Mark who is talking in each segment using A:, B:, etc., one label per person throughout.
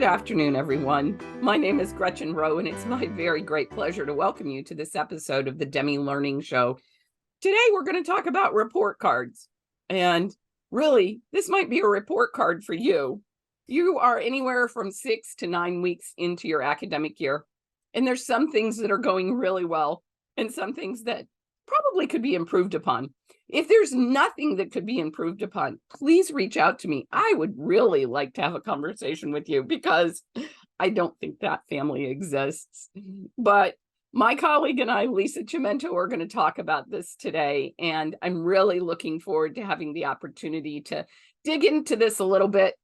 A: Good afternoon, everyone. My name is Gretchen Rowe, and it's my very great pleasure to welcome you to this episode of the Demme Learning Show. Today, we're going to talk about report cards. And really, this might be a report card for you. You are anywhere from 6 to 9 weeks into your academic year, and there's some things that are going really well and some things that probably could be improved upon. If there's nothing that could be improved upon, please reach out to me. I would really like to have a conversation with you because I don't think that family exists. But my colleague and I, Lisa Chimento, are going to talk about this today. And I'm really looking forward to having the opportunity to dig into this a little bit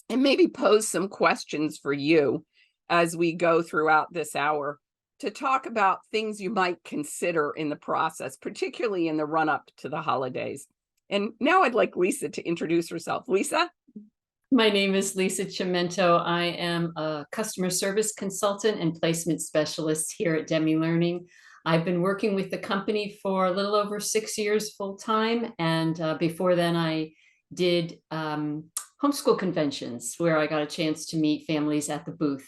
A: and maybe pose some questions for you as we go throughout this hour to talk about things you might consider in the process, particularly in the run-up to the holidays. And now I'd like Lisa to introduce herself. Lisa?
B: My name is Lisa Chimento. I am a customer service consultant and placement specialist here at Demme Learning. I've been working with the company for a little over 6 years full-time, and before then I did homeschool conventions where I got a chance to meet families at the booth.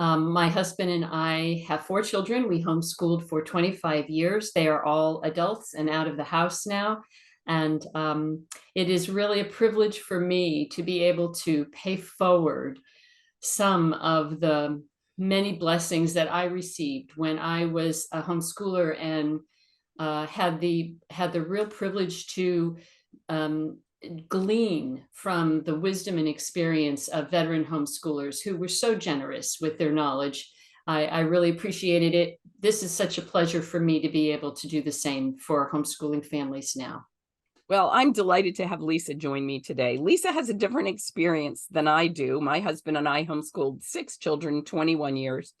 B: My husband and I have 4 children. We homeschooled for 25 years. They are all adults and out of the house now. And it is really a privilege for me to be able to pay forward some of the many blessings that I received when I was a homeschooler and had the real privilege to glean from the wisdom and experience of veteran homeschoolers who were so generous with their knowledge. I really appreciated it. This is such a pleasure for me to be able to do the same for homeschooling families now.
A: Well, I'm delighted to have Lisa join me today. Lisa has a different experience than I do. My husband and I homeschooled 6 children, 21 years,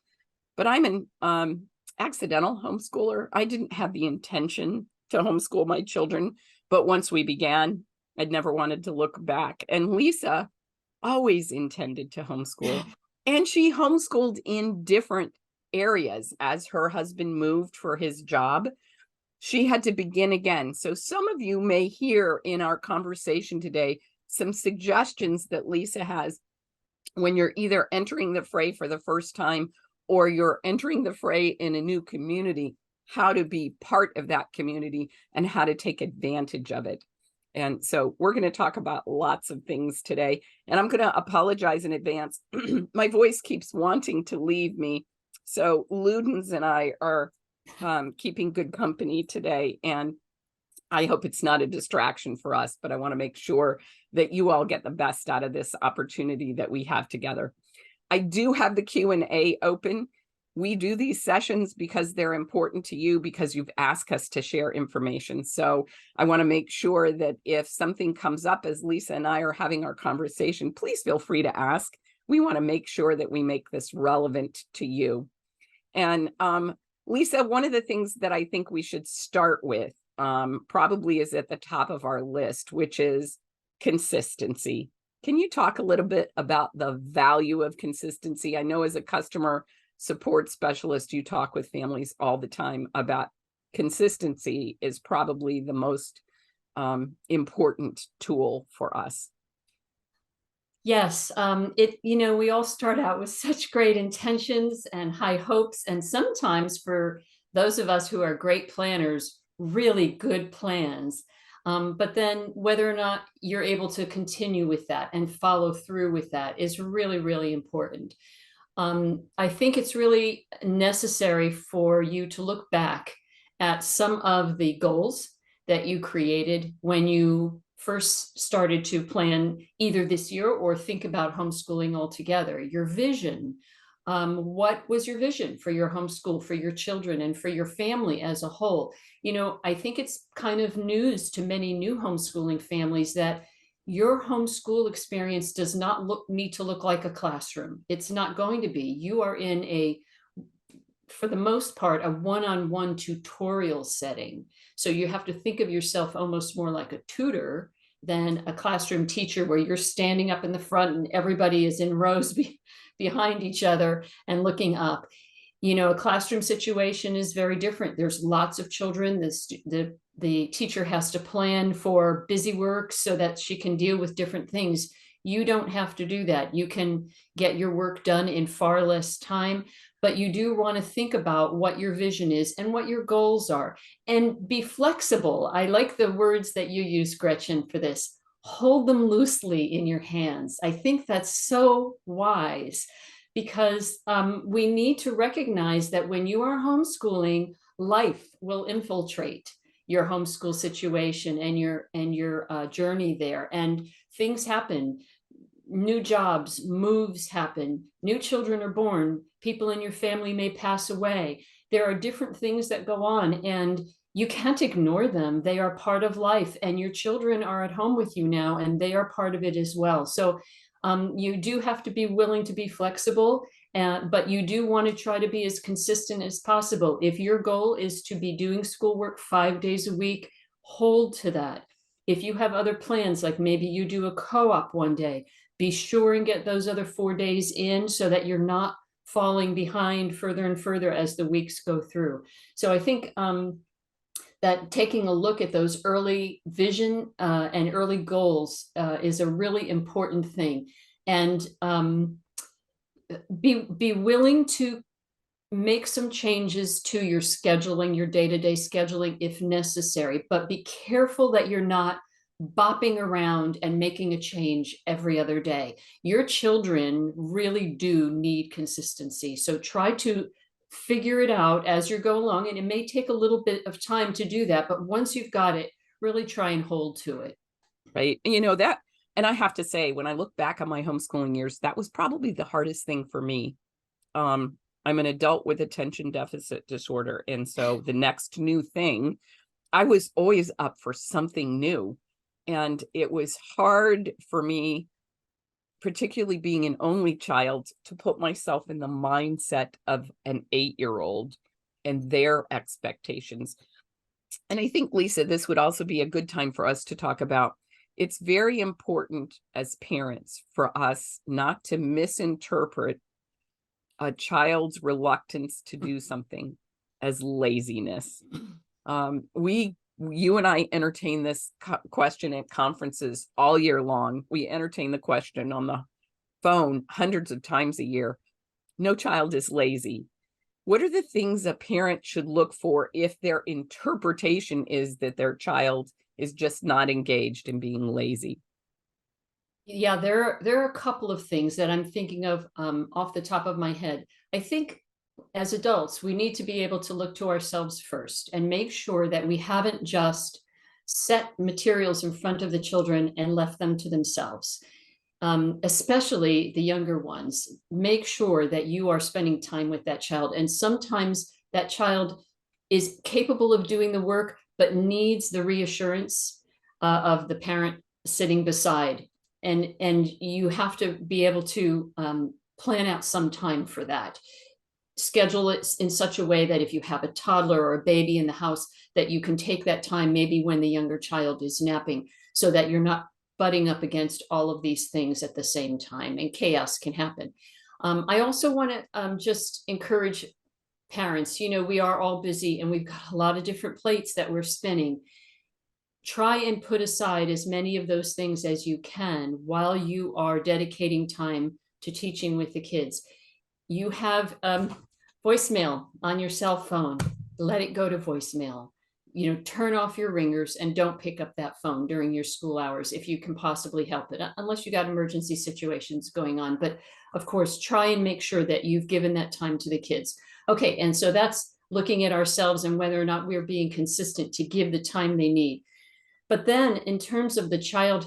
A: but I'm an accidental homeschooler. I didn't have the intention to homeschool my children, but once we began, I'd never wanted to look back. And Lisa always intended to homeschool. And she homeschooled in different areas. As her husband moved for his job, she had to begin again. So some of you may hear in our conversation today some suggestions that Lisa has when you're either entering the fray for the first time or you're entering the fray in a new community, how to be part of that community and how to take advantage of it. And so we're going to talk about lots of things today. And I'm going to apologize in advance. My voice keeps wanting to leave me. So Ludens and I are keeping good company today. And I hope it's not a distraction for us, but I want to make sure that you all get the best out of this opportunity that we have together. I do have the Q&A open. We do these sessions because they're important to you, because you've asked us to share information. So I want to make sure that if something comes up as Lisa and I are having our conversation, please feel free to ask. We want to make sure that we make this relevant to you. And Lisa, one of the things that I think we should start with probably is at the top of our list, which is consistency. Can you talk a little bit about the value of consistency? I know as a customer support specialist, you talk with families all the time about consistency is probably the most important tool for us.
B: Yes, we all start out with such great intentions and high hopes, and sometimes for those of us who are great planners, really good plans. But then whether or not you're able to continue with that and follow through with that is really, really important. I think it's really necessary for you to look back at some of the goals that you created when you first started to plan either this year or think about homeschooling altogether. Your vision. What was your vision for your homeschool, for your children, and for your family as a whole? I think it's kind of news to many new homeschooling families that your homeschool experience does not need to look like a classroom. It's not going to be. You are in for the most part, a one-on-one tutorial setting. So you have to think of yourself almost more like a tutor than a classroom teacher where you're standing up in the front and everybody is in rows behind each other and looking up. A classroom situation is very different. There's lots of children. The teacher has to plan for busy work so that she can deal with different things. You don't have to do that. You can get your work done in far less time, but you do want to think about what your vision is and what your goals are, and be flexible. I like the words that you use, Gretchen, for this. Hold them loosely in your hands. I think that's so wise, because we need to recognize that when you are homeschooling, life will infiltrate your homeschool situation and your journey there, and things happen. New jobs, moves happen, new children are born, people in your family may pass away. There are different things that go on, and you can't ignore them. They are part of life, and your children are at home with you now, and they are part of it as well. So you do have to be willing to be flexible, but you do want to try to be as consistent as possible. If your goal is to be doing schoolwork 5 days a week, hold to that. If you have other plans, like maybe you do a co-op one day, be sure and get those other 4 days in so that you're not falling behind further and further as the weeks go through. So I think that taking a look at those early vision and early goals is a really important thing. And be willing to make some changes to your scheduling, your day-to-day scheduling if necessary, but be careful that you're not bopping around and making a change every other day. Your children really do need consistency. So try to figure it out as you go along, and it may take a little bit of time to do that, but once you've got it, really try and hold to it.
A: Right. You know that, and I have to say, when I look back on my homeschooling years, that was probably the hardest thing for me. I'm an adult with attention deficit disorder. And so the next new thing, I was always up for something new. And it was hard for me, particularly being an only child, to put myself in the mindset of an 8-year-old and their expectations. And I think, Lisa, this would also be a good time for us to talk about, it's very important as parents for us not to misinterpret a child's reluctance to do something as laziness. You and I entertain this question at conferences all year long. We entertain the question on the phone hundreds of times a year. No child is lazy. What are the things a parent should look for if their interpretation is that their child is just not engaged in being lazy?
B: Yeah, there are a couple of things that I'm thinking of off the top of my head. I think as adults, we need to be able to look to ourselves first and make sure that we haven't just set materials in front of the children and left them to themselves. Especially the younger ones, make sure that you are spending time with that child. And sometimes that child is capable of doing the work, but needs the reassurance of the parent sitting beside. And you have to be able to plan out some time for that. Schedule it in such a way that if you have a toddler or a baby in the house, that you can take that time maybe when the younger child is napping, so that you're not butting up against all of these things at the same time, and chaos can happen. I also want to just encourage parents, we are all busy and we've got a lot of different plates that we're spinning. Try and put aside as many of those things as you can while you are dedicating time to teaching with the kids. You have voicemail on your cell phone, let it go to voicemail. Turn off your ringers and don't pick up that phone during your school hours if you can possibly help it, unless you got emergency situations going on. But of course, try and make sure that you've given that time to the kids. Okay, and so that's looking at ourselves and whether or not we're being consistent to give the time they need. But then in terms of the child,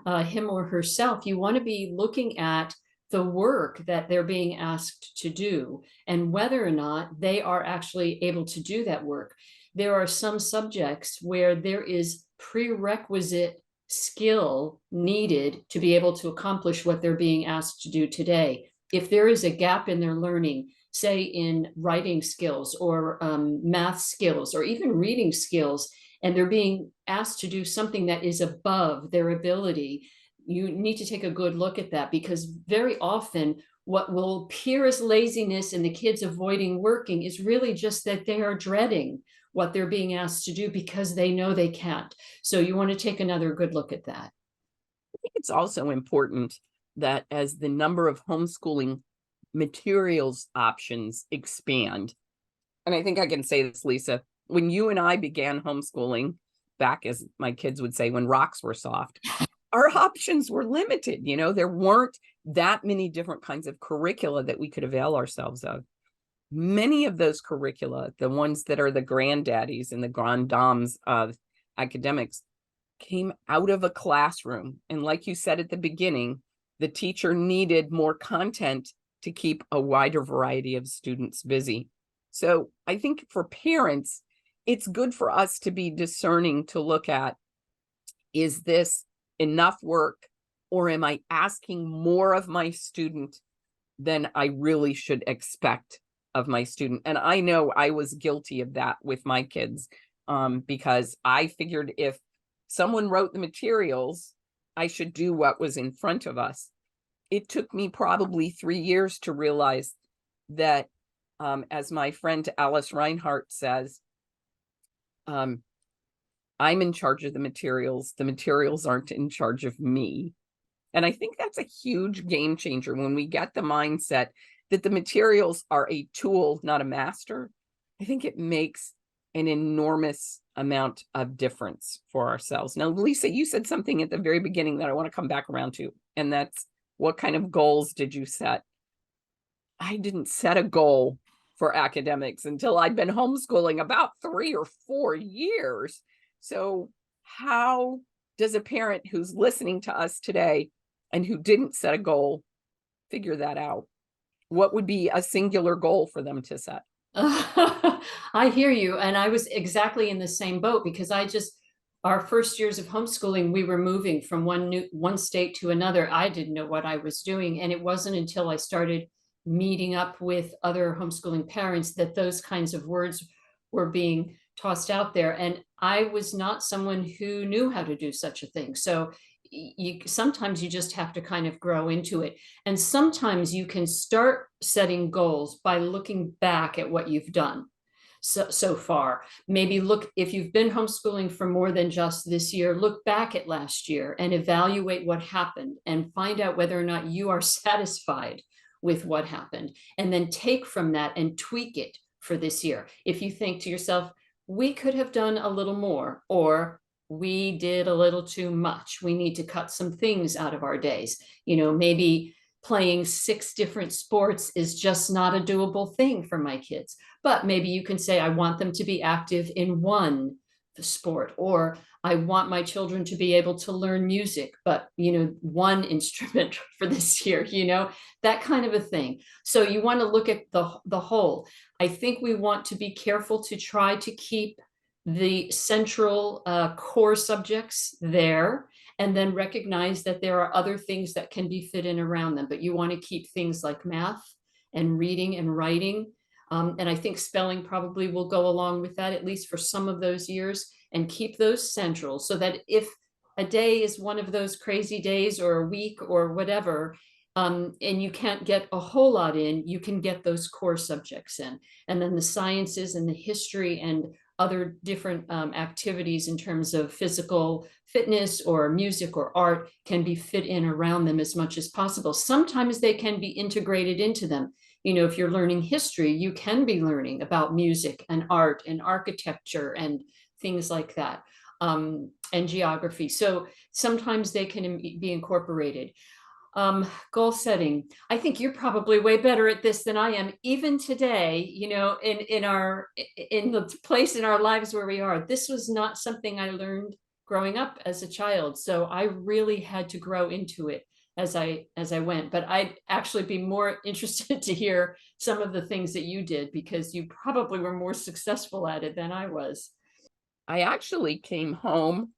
B: him or herself, you want to be looking at the work that they're being asked to do and whether or not they are actually able to do that work. There are some subjects where there is prerequisite skill needed to be able to accomplish what they're being asked to do today. If there is a gap in their learning, say in writing skills or math skills or even reading skills, and they're being asked to do something that is above their ability, you need to take a good look at that, because very often what will appear as laziness and the kids avoiding working is really just that they are dreading what they're being asked to do because they know they can't. So you want to take another good look at that.
A: think it's also important that as the number of homeschooling materials options expand, and I think I can say this, Lisa, when you and I began homeschooling, back as my kids would say, when rocks were soft, our options were limited. There weren't that many different kinds of curricula that we could avail ourselves of. Many of those curricula, the ones that are the granddaddies and the grand dames of academics, came out of a classroom. And like you said at the beginning, the teacher needed more content to keep a wider variety of students busy. So I think for parents, it's good for us to be discerning to look at, is this enough work, or am I asking more of my student than I really should expect of my student? And I know I was guilty of that with my kids, because I figured if someone wrote the materials, I should do what was in front of us. It took me probably 3 years to realize that, as my friend Alice Reinhart says, I'm in charge of the materials. The materials aren't in charge of me. And I think that's a huge game changer when we get the mindset that the materials are a tool, not a master. I think it makes an enormous amount of difference for ourselves. Now, Lisa, you said something at the very beginning that I want to come back around to, and that's, what kind of goals did you set? I didn't set a goal for academics until I'd been homeschooling about 3 or 4 years. So how does a parent who's listening to us today and who didn't set a goal figure that out? What would be a singular goal for them to set?
B: I hear you. And I was exactly in the same boat, because our first years of homeschooling, we were moving from one state to another. I didn't know what I was doing. And it wasn't until I started meeting up with other homeschooling parents that those kinds of words were being tossed out there. And I was not someone who knew how to do such a thing. So sometimes you just have to kind of grow into it. And sometimes you can start setting goals by looking back at what you've done so far. Maybe look, if you've been homeschooling for more than just this year, look back at last year and evaluate what happened and find out whether or not you are satisfied with what happened, and then take from that and tweak it for this year. If you think to yourself, we could have done a little more, or we did a little too much, we need to cut some things out of our days. Maybe playing 6 different sports is just not a doable thing for my kids. But maybe you can say, I want them to be active in one sport, or I want my children to be able to learn music, but, one instrument for this year, that kind of a thing. So you want to look at the whole. I think we want to be careful to try to keep the central core subjects there, and then recognize that there are other things that can be fit in around them. But you want to keep things like math and reading and writing. And I think spelling probably will go along with that, at least for some of those years, and keep those central, so that if a day is one of those crazy days, or a week or whatever, and you can't get a whole lot in, you can get those core subjects in. And then the sciences and the history and other different activities in terms of physical fitness or music or art can be fit in around them as much as possible. Sometimes they can be integrated into them. If you're learning history, you can be learning about music and art and architecture and things like that, and geography. So sometimes they can be incorporated. Goal setting. I think you're probably way better at this than I am. Even today, in the place in our lives where we are, this was not something I learned growing up as a child. So I really had to grow into it as I went. But I'd actually be more interested to hear some of the things that you did, because you probably were more successful at it than I was.
A: I actually came home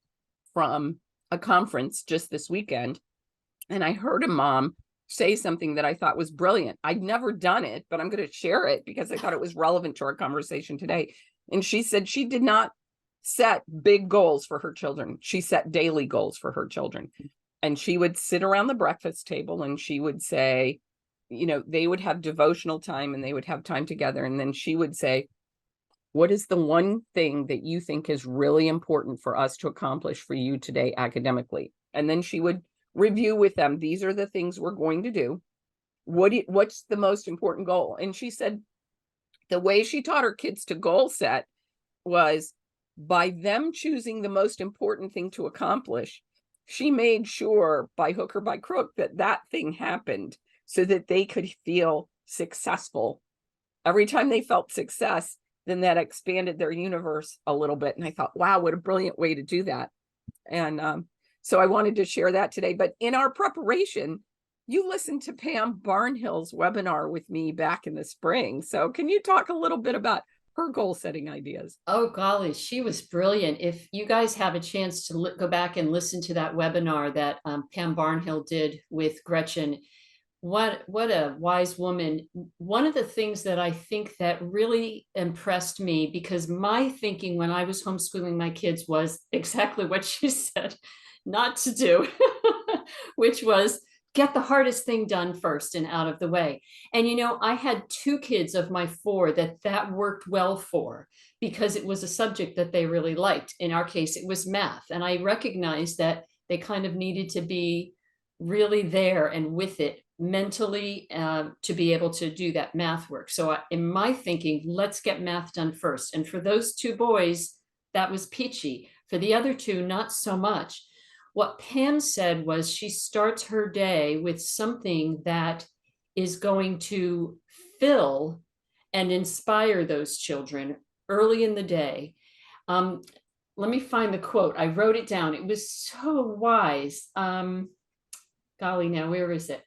A: from a conference just this weekend, and I heard a mom say something that I thought was brilliant. I'd never done it, but I'm going to share it because I thought it was relevant to our conversation today. And she said she did not set big goals for her children. She set daily goals for her children. And she would sit around the breakfast table and she would say, they would have devotional time and they would have time together. And then she would say, what is the one thing that you think is really important for us to accomplish for you today academically? And then she would review with them. These are the things we're going to do. What's the most important goal? And she said the way she taught her kids to goal set was by them choosing the most important thing to accomplish. She made sure by hook or by crook that that thing happened so that they could feel successful. Every time they felt success, then that expanded their universe a little bit. And I thought, wow, what a brilliant way to do that. And so I wanted to share that today. But in our preparation, you listened to Pam Barnhill's webinar with me back in the spring. So can you talk a little bit about her goal setting ideas?
B: Oh, golly, she was brilliant. If you guys have a chance to go back and listen to that webinar that Pam Barnhill did with Gretchen, what a wise woman. One of the things that I think that really impressed me, because my thinking when I was homeschooling my kids was exactly what she said not to do, which was get the hardest thing done first and out of the way. And I had 2 kids of my 4 that worked well for, because it was a subject that they really liked. In our case, it was math. And I recognized that they kind of needed to be really there and with it mentally to be able to do that math work. So in my thinking, let's get math done first. And for those 2 boys, that was peachy. For the other 2, not so much. What Pam said was she starts her day with something that is going to fill and inspire those children early in the day. Let me find the quote. I wrote it down. It was so wise. Golly, now where is it?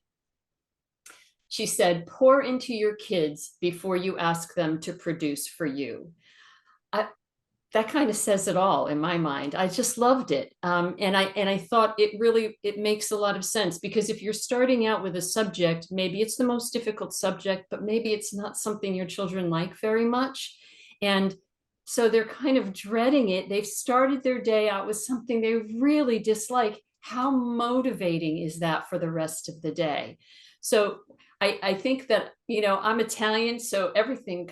B: She said, pour into your kids before you ask them to produce for you. That kind of says it all in my mind. I just loved it. And I thought it makes a lot of sense, because if you're starting out with a subject, maybe it's the most difficult subject, but maybe it's not something your children like very much. And so they're kind of dreading it. They've started their day out with something they really dislike. How motivating is that for the rest of the day? So I think that, I'm Italian, so everything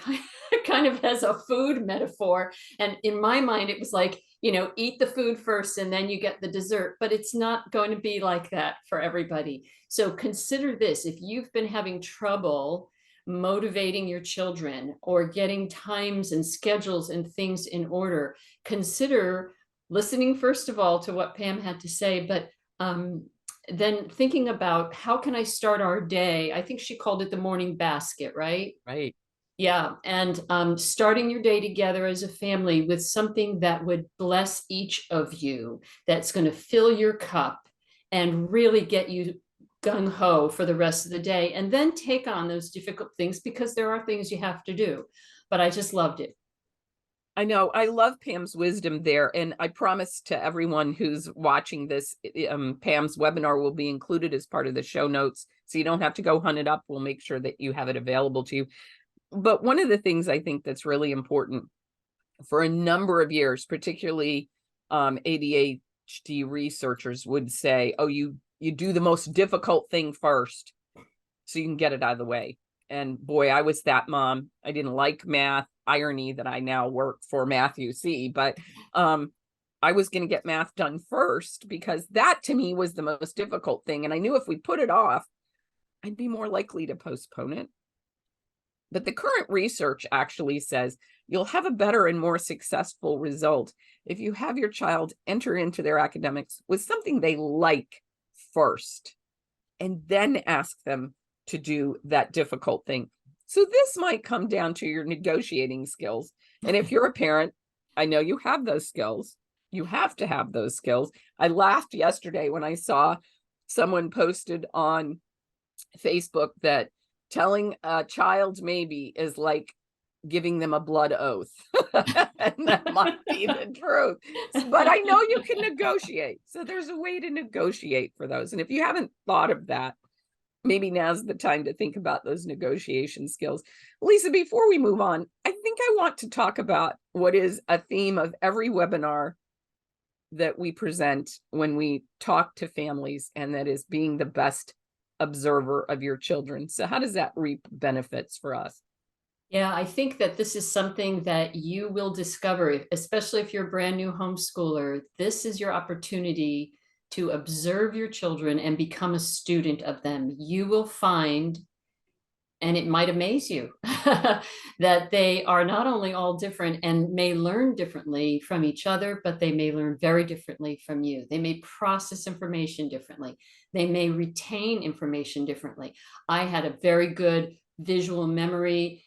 B: kind of has a food metaphor. And in my mind, it was like, eat the food first and then you get the dessert, but it's not going to be like that for everybody. So consider this: if you've been having trouble motivating your children or getting times and schedules and things in order, consider listening, first of all, to what Pam had to say, but then thinking about how can I start our day? I think she called it the morning basket, right?
A: Right.
B: Yeah. And starting your day together as a family with something that would bless each of you, that's going to fill your cup and really get you gung ho for the rest of the day. And then take on those difficult things, because there are things you have to do. But I just loved it.
A: I know. I love Pam's wisdom there. And I promise to everyone who's watching this, Pam's webinar will be included as part of the show notes. So you don't have to go hunt it up. We'll make sure that you have it available to you. But one of the things I think that's really important for a number of years, particularly ADHD researchers would say, oh, you do the most difficult thing first so you can get it out of the way. And boy, I was that mom. I didn't like math. Irony that I now work for Matthew C. But I was going to get math done first, because that to me was the most difficult thing. And I knew if we put it off, I'd be more likely to postpone it. But the current research actually says you'll have a better and more successful result if you have your child enter into their academics with something they like first, and then ask them to do that difficult thing. So this might come down to your negotiating skills. And if you're a parent, I know you have those skills. You have to have those skills. I laughed yesterday when I saw someone posted on Facebook that telling a child maybe is like giving them a blood oath. And that might be the truth. But I know you can negotiate. So there's a way to negotiate for those. And if you haven't thought of that, maybe now's the time to think about those negotiation skills. Lisa, before we move on, I think I want to talk about what is a theme of every webinar that we present when we talk to families, and that is being the best observer of your children. So how does that reap benefits for us?
B: Yeah, I think that this is something that you will discover, especially if you're a brand new homeschooler. This is your opportunity to observe your children and become a student of them. You will find, and it might amaze you, that they are not only all different and may learn differently from each other, but they may learn very differently from you. They may process information differently. They may retain information differently. I had a very good visual memory,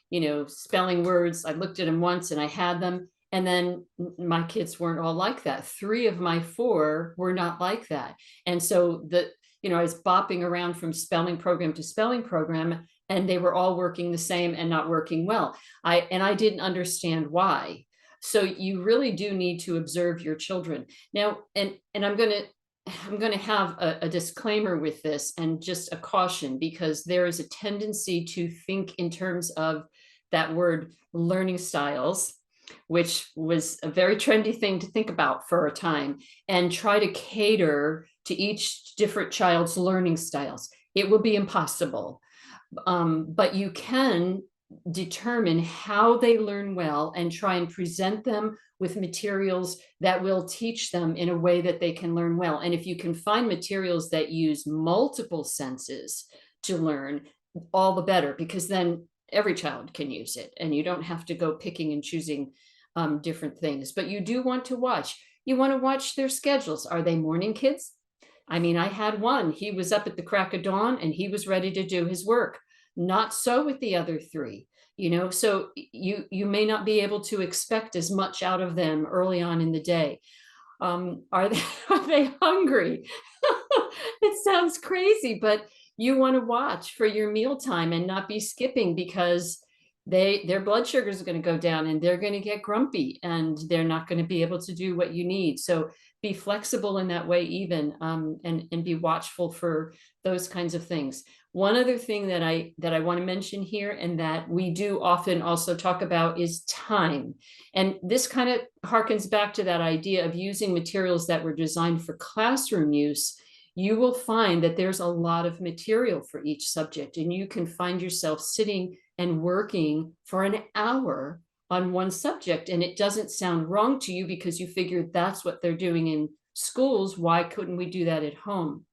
B: spelling words. I looked at them once and I had them. And then my kids weren't all like that. 3 of my 4 were not like that. And so I was bopping around from spelling program to spelling program, and they were all working the same and not working well. I didn't understand why. So you really do need to observe your children. Now, and I'm going to have a disclaimer with this and just a caution, because there is a tendency to think in terms of that word learning styles, which was a very trendy thing to think about for a time, and try to cater to each different child's learning styles. It will be impossible. But you can determine how they learn well and try and present them with materials that will teach them in a way that they can learn well. And if you can find materials that use multiple senses to learn, all the better, because then every child can use it and you don't have to go picking and choosing different things. But you do want to watch. You want to watch their schedules. Are they morning kids? I mean, I had one, he was up at the crack of dawn and he was ready to do his work. Not so with the other 3, so you may not be able to expect as much out of them early on in the day. Are they hungry? It sounds crazy, but you want to watch for your mealtime and not be skipping, because their blood sugar is going to go down and they're going to get grumpy and they're not going to be able to do what you need. So be flexible in that way, even, and be watchful for those kinds of things. One other thing that I want to mention here, and that we do often also talk about, is time. And this kind of harkens back to that idea of using materials that were designed for classroom use. You will find that there's a lot of material for each subject, and you can find yourself sitting and working for an hour on one subject, and it doesn't sound wrong to you because you figured that's what they're doing in schools. Why couldn't we do that at home?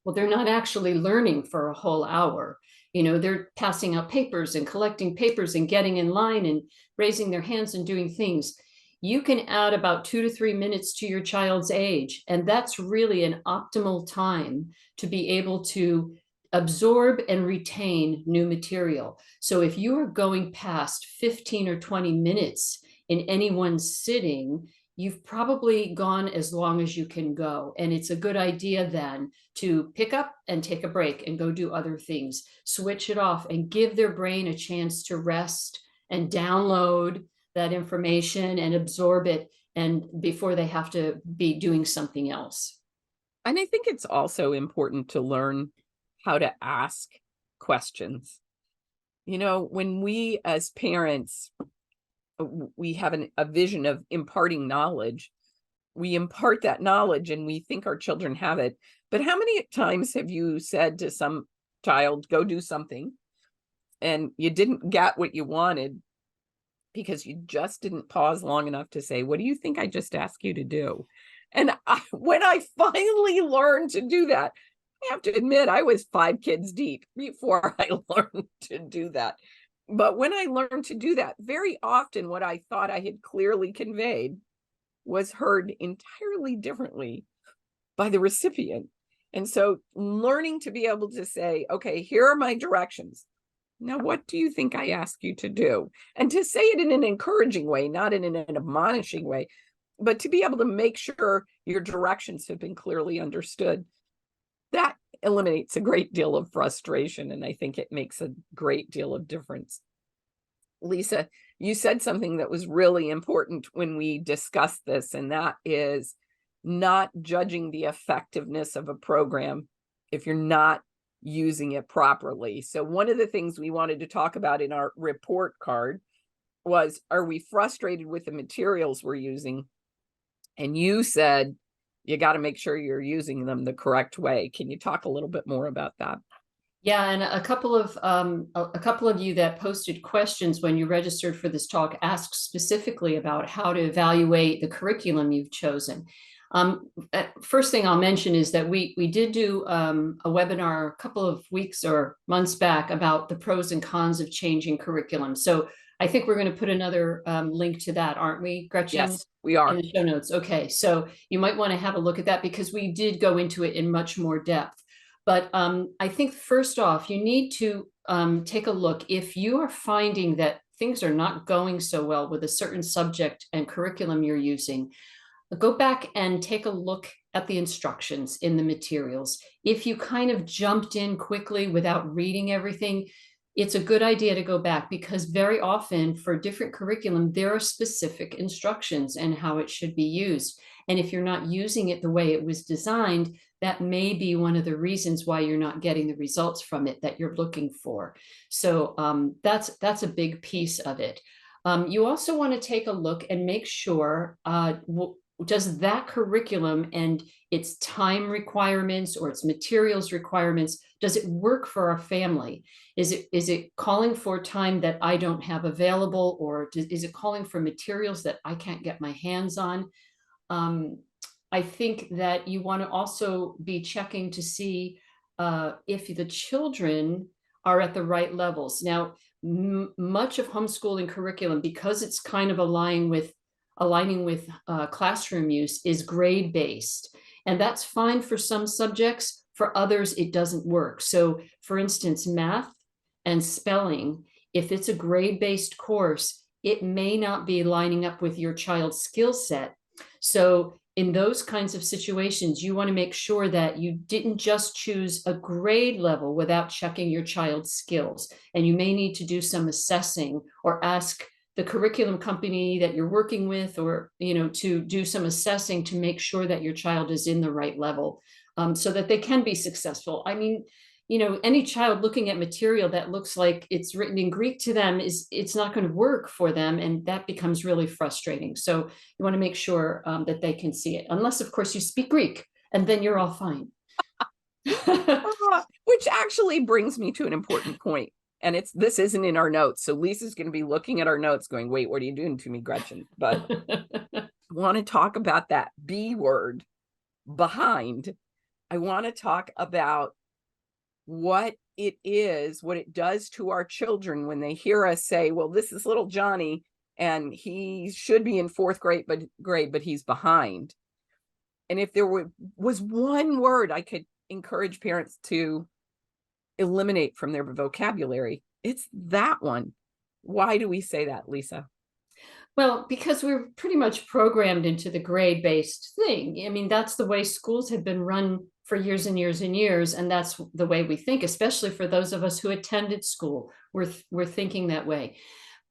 B: Well, they're not actually learning for a whole hour. They're passing out papers and collecting papers and getting in line and raising their hands and doing things. You can add about 2 to 3 minutes to your child's age, and that's really an optimal time to be able to absorb and retain new material. So if you are going past 15 or 20 minutes in any one sitting, you've probably gone as long as you can go. And it's a good idea then to pick up and take a break and go do other things, switch it off and give their brain a chance to rest and download that information and absorb it, and before they have to be doing something else.
A: And I think it's also important to learn how to ask questions. When we as parents, we have a vision of imparting knowledge, we impart that knowledge and we think our children have it. But how many times have you said to some child, go do something, and you didn't get what you wanted because you just didn't pause long enough to say, what do you think I just asked you to do? And when I finally learned to do that, I have to admit, I was 5 kids deep before I learned to do that. But when I learned to do that, very often what I thought I had clearly conveyed was heard entirely differently by the recipient. And so learning to be able to say, okay, here are my directions. Now, what do you think I ask you to do? And to say it in an encouraging way, not in an admonishing way, but to be able to make sure your directions have been clearly understood. That eliminates a great deal of frustration, and I think it makes a great deal of difference. Lisa, you said something that was really important when we discussed this, and that is not judging the effectiveness of a program if you're not using it properly. So one of the things we wanted to talk about in our report card was, are we frustrated with the materials we're using? And you said, you got to make sure you're using them the correct way. Can you talk a little bit more about that?
B: Yeah, and a couple of you that posted questions when you registered for this talk asked specifically about how to evaluate the curriculum you've chosen. First thing I'll mention is that we did do a webinar a couple of weeks or months back about the pros and cons of changing curriculum. So I think we're going to put another link to that, aren't we, Gretchen?
A: Yes, we
B: In
A: are.
B: the show notes. Okay, so you might want to have a look at that because we did go into it in much more depth. But I think first off, you need to take a look. If you are finding that things are not going so well with a certain subject and curriculum you're using, go back and take a look at the instructions in the materials. If you kind of jumped in quickly without reading everything, it's a good idea to go back because very often for different curriculum, there are specific instructions and how it should be used. And if you're not using it the way it was designed, that may be one of the reasons why you're not getting the results from it that you're looking for. So that's a big piece of it. You also want to take a look and make sure does that curriculum and its time requirements or its materials requirements, does it work for our family? Is it calling for time that I don't have available, or is it calling for materials that I can't get my hands on? I think that you want to also be checking to see if the children are at the right levels. Now, much of homeschooling curriculum, because it's kind of aligning with classroom use, is grade based, and that's fine for some subjects. For others, it doesn't work. So, for instance, math and spelling, if it's a grade based course, it may not be lining up with your child's skill set. So in those kinds of situations, you want to make sure that you didn't just choose a grade level without checking your child's skills. And you may need to do some assessing or ask the curriculum company that you're working with, or, to do some assessing to make sure that your child is in the right level, so that they can be successful. I mean, any child looking at material that looks like it's written in Greek to them it's not going to work for them. And that becomes really frustrating. So you want to make sure that they can see it, unless of course you speak Greek, and then you're all fine.
A: Which actually brings me to an important point. And this isn't in our notes. So Lisa's going to be looking at our notes going, wait, what are you doing to me, Gretchen? But I want to talk about that B word, behind. I want to talk about what it is, what it does to our children when they hear us say, well, this is little Johnny and he should be in fourth grade, but he's behind. And if there was one word I could encourage parents to eliminate from their vocabulary, it's that one. Why do we say that, Lisa?
B: Well, because we're pretty much programmed into the grade-based thing. I mean, that's the way schools have been run for years and years and years, and that's the way we think, especially for those of us who attended school. We're thinking that way.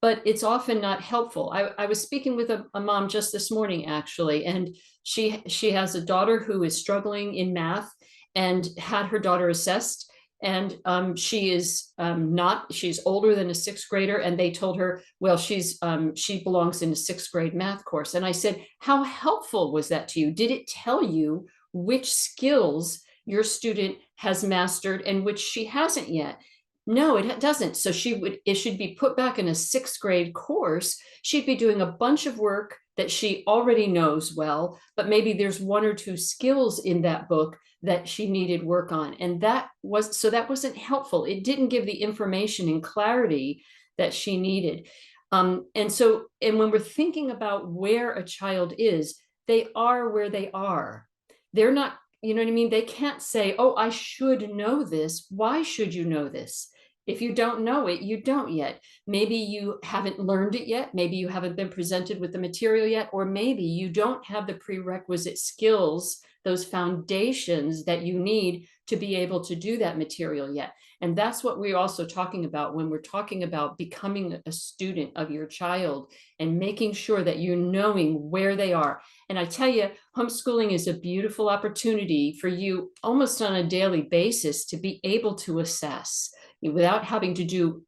B: But it's often not helpful. I was speaking with a mom just this morning, actually, and she has a daughter who is struggling in math and had her daughter assessed. And she's older than a sixth grader. And they told her, well, she belongs in a sixth grade math course. And I said, how helpful was that to you? Did it tell you which skills your student has mastered and which she hasn't yet? No, it doesn't. So it should be put back in a sixth grade course. She'd be doing a bunch of work that she already knows well, but maybe there's one or two skills in that book that she needed work on. And that wasn't helpful. It didn't give the information and clarity that she needed. And when we're thinking about where a child is, they are where they are. They're not, you know what I mean? They can't say, oh, I should know this. Why should you know this? If you don't know it, you don't yet. Maybe you haven't learned it yet. Maybe you haven't been presented with the material yet, or maybe you don't have the prerequisite skills, those foundations that you need to be able to do that material yet. And that's what we're also talking about when we're talking about becoming a student of your child and making sure that you're knowing where they are. And I tell you, homeschooling is a beautiful opportunity for you almost on a daily basis to be able to assess without having to do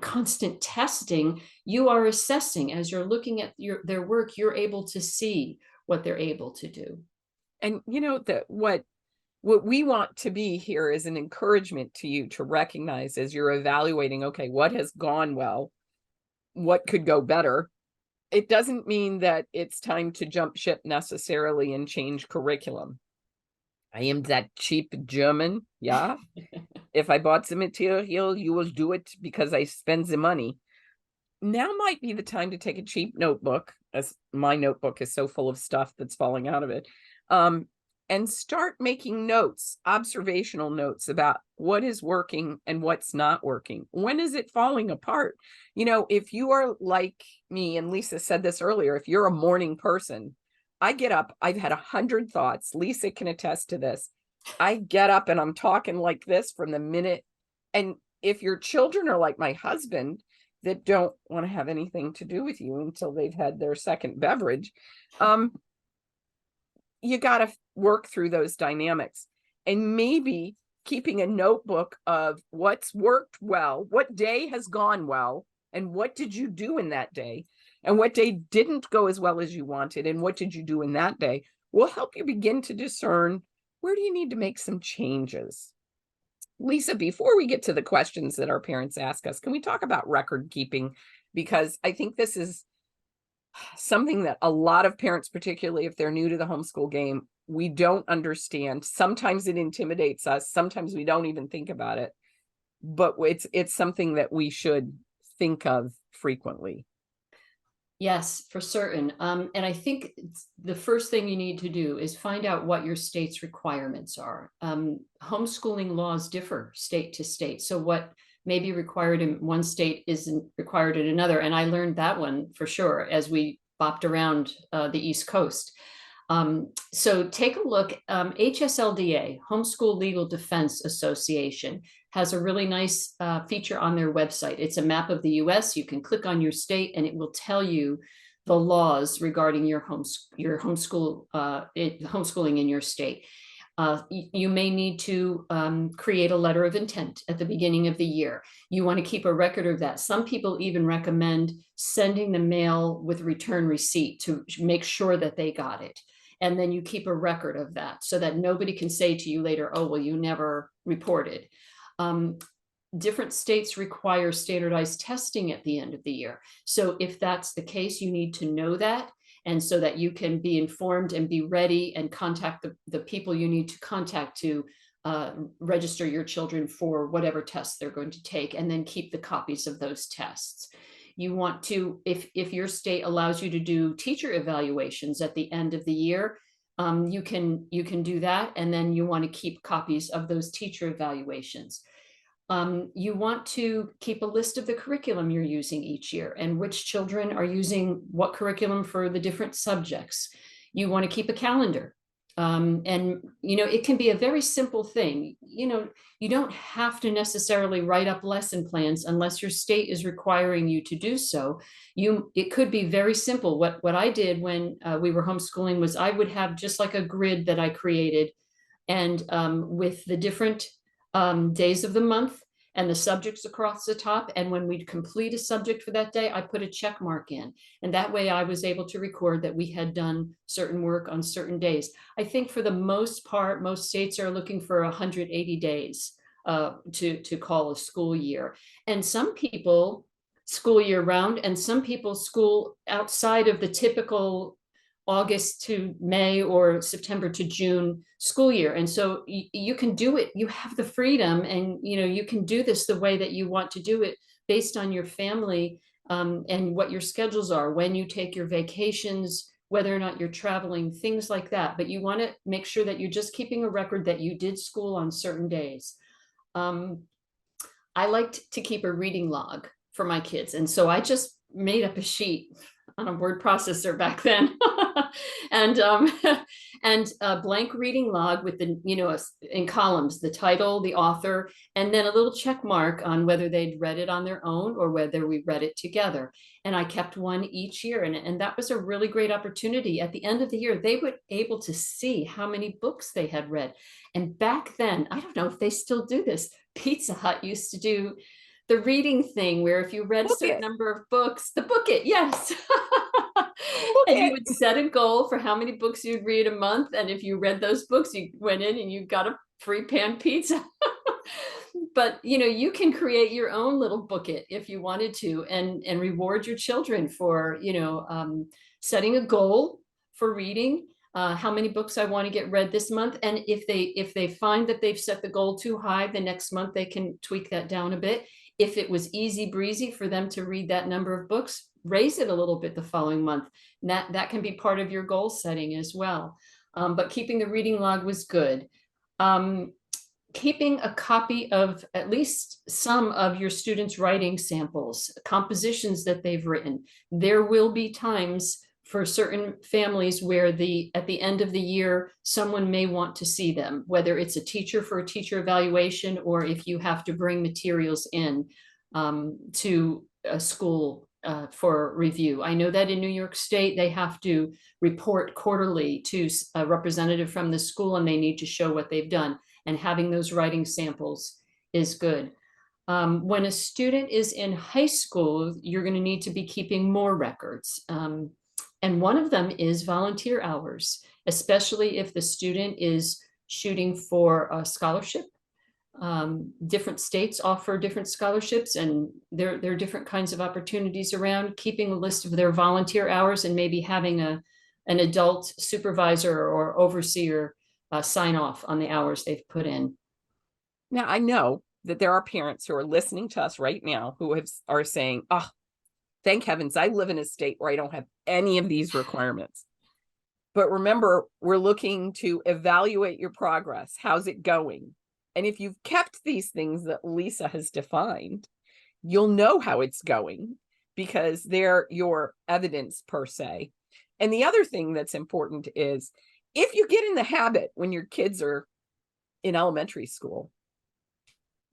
B: constant testing. You are assessing as you're looking at their work. You're able to see what they're able to do.
A: And what we want to be here is an encouragement to you to recognize as you're evaluating, okay, what has gone well, what could go better, it doesn't mean that it's time to jump ship necessarily and change curriculum. I am that cheap German, yeah. If I bought the material, you will do it because I spend the money. Now might be the time to take a cheap notebook, as my notebook is so full of stuff that's falling out of it, and start making notes, observational notes about what is working and what's not working. When is it falling apart? You know, if you are like me, and Lisa said this earlier, if you're a morning person, I get up, I've had 100 thoughts. Lisa can attest to this. I get up and I'm talking like this from the minute. And if your children are like my husband, that don't want to have anything to do with you until they've had their second beverage, you got to work through those dynamics, and maybe keeping a notebook of what's worked well, what day has gone well, and what did you do in that day, and what day didn't go as well as you wanted, and what did you do in that day, will help you begin to discern where do you need to make some changes. Lisa, before we get to the questions that our parents ask us, can we talk about record keeping? Because I think this is something that a lot of parents, particularly if they're new to the homeschool game, we don't understand. Sometimes it intimidates us. Sometimes we don't even think about it, but it's something that we should think of frequently.
B: Yes, for certain. And I think the first thing you need to do is find out what your state's requirements are. Homeschooling laws differ state to state. So what may be required in one state isn't required in another. And I learned that one for sure as we bopped around the East Coast. So take a look. HSLDA, Homeschool Legal Defense Association, has a really nice feature on their website. It's a map of the US. You can click on your state and it will tell you the laws regarding your homeschooling in your state. You may need to create a letter of intent at the beginning of the year. You want to keep a record of that. Some people even recommend sending the mail with return receipt to make sure that they got it. And then you keep a record of that so that nobody can say to you later, oh, well, you never reported. Different states require standardized testing at the end of the year. So if that's the case, you need to know that. And so that you can be informed and be ready and contact the people you need to contact to register your children for whatever tests they're going to take, and then keep the copies of those tests. You want to, if your state allows you to do teacher evaluations at the end of the year, you can do that. And then you want to keep copies of those teacher evaluations. You want to keep a list of the curriculum you're using each year and which children are using what curriculum for the different subjects. You want to keep a calendar. And, you know, it can be a very simple thing. You know, you don't have to necessarily write up lesson plans unless your state is requiring you to do so. It could be very simple. What I did when we were homeschooling was I would have just like a grid that I created, and with the different days of the month and the subjects across the top. And when we'd complete a subject for that day, I put a check mark in. And that way I was able to record that we had done certain work on certain days. I think for the most part, most states are looking for 180 days to call a school year. And some people school year round, and some people school outside of the typical August to May or September to June school year. And so you can do it. You have the freedom, and you know, you can do this the way that you want to do it based on your family and what your schedules are, when you take your vacations, whether or not you're traveling, things like that. But you want to make sure that you're just keeping a record that you did school on certain days. I liked to keep a reading log for my kids. And so I just made up a sheet on a word processor back then and a blank reading log with the, you know, in columns, the title, the author, and then a little check mark on whether they'd read it on their own or whether we read it together. And I kept one each year. And that was a really great opportunity. At the end of the year, they were able to see how many books they had read. And back then, I don't know if they still do this, Pizza Hut used to do the reading thing where if you read a certain number of books, the book it, yes. And you would set a goal for how many books you'd read a month. And if you read those books, you went in and you got a free pan pizza. but you can create your own little booklet if you wanted to, and reward your children for setting a goal for reading. How many books I want to get read this month, and if they find that they've set the goal too high, the next month they can tweak that down a bit. If it was easy breezy for them to read that number of books, raise it a little bit the following month. And that can be part of your goal setting as well. But keeping the reading log was good. Keeping a copy of at least some of your students' writing samples, compositions that they've written. There will be times for certain families where at the end of the year, someone may want to see them, whether it's a teacher for a teacher evaluation, or if you have to bring materials in to a school for review. I know that in New York State, they have to report quarterly to a representative from the school, and they need to show what they've done. And having those writing samples is good. When a student is in high school, you're going to need to be keeping more records. And one of them is volunteer hours, especially if the student is shooting for a scholarship. Different states offer different scholarships, and there are different kinds of opportunities around. Keeping a list of their volunteer hours and maybe having an adult supervisor or overseer sign off on the hours they've put in.
A: Now, I know that there are parents who are listening to us right now who are saying, oh, thank heavens, I live in a state where I don't have any of these requirements. But remember, we're looking to evaluate your progress. How's it going? And if you've kept these things that Lisa has defined, you'll know how it's going because they're your evidence per se. And the other thing that's important is if you get in the habit when your kids are in elementary school,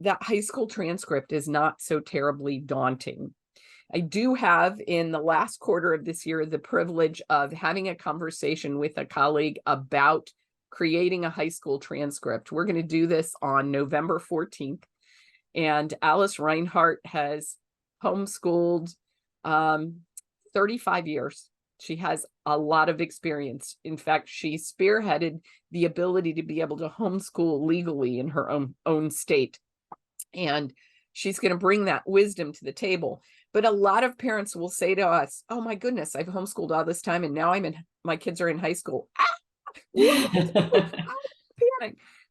A: that high school transcript is not so terribly daunting. I do have in the last quarter of this year the privilege of having a conversation with a colleague about creating a high school transcript. We're going to do this on November 14th. And Alice Reinhardt has homeschooled 35 years. She has a lot of experience. In fact, she spearheaded the ability to be able to homeschool legally in her own state. And she's going to bring that wisdom to the table. But a lot of parents will say to us, oh my goodness, I've homeschooled all this time and now my kids are in high school. Panic.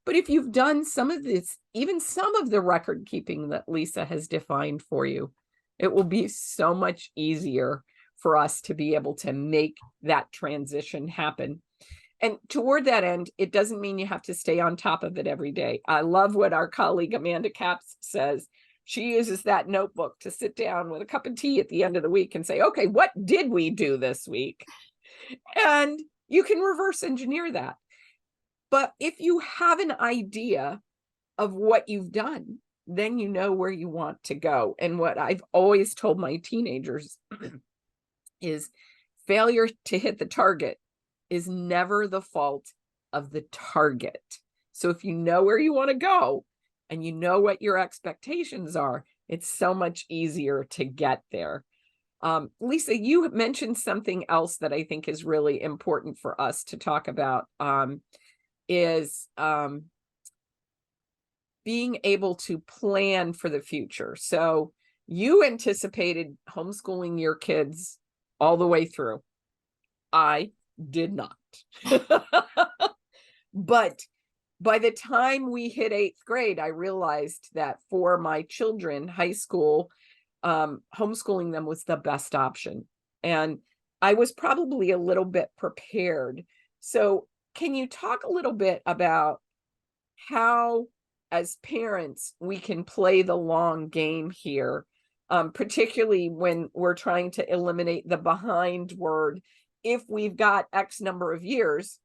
A: But if you've done some of this, even some of the record keeping that Lisa has defined for you, it will be so much easier for us to be able to make that transition happen. And toward that end, it doesn't mean you have to stay on top of it every day. I love what our colleague Amanda Capps says. She uses that notebook to sit down with a cup of tea at the end of the week and say, okay, what did we do this week? And you can reverse engineer that. But if you have an idea of what you've done, then you know where you want to go. And what I've always told my teenagers is failure to hit the target is never the fault of the target. So if you know where you want to go and you know what your expectations are, it's so much easier to get there. Lisa, you mentioned something else that I think is really important for us to talk about, is being able to plan for the future. So you anticipated homeschooling your kids all the way through. I did not. But by the time we hit 8th grade, I realized that for my children, high school, homeschooling them was the best option. And I was probably a little bit prepared. So can you talk a little bit about how, as parents, we can play the long game here, particularly when we're trying to eliminate the behind word? If we've got X number of years,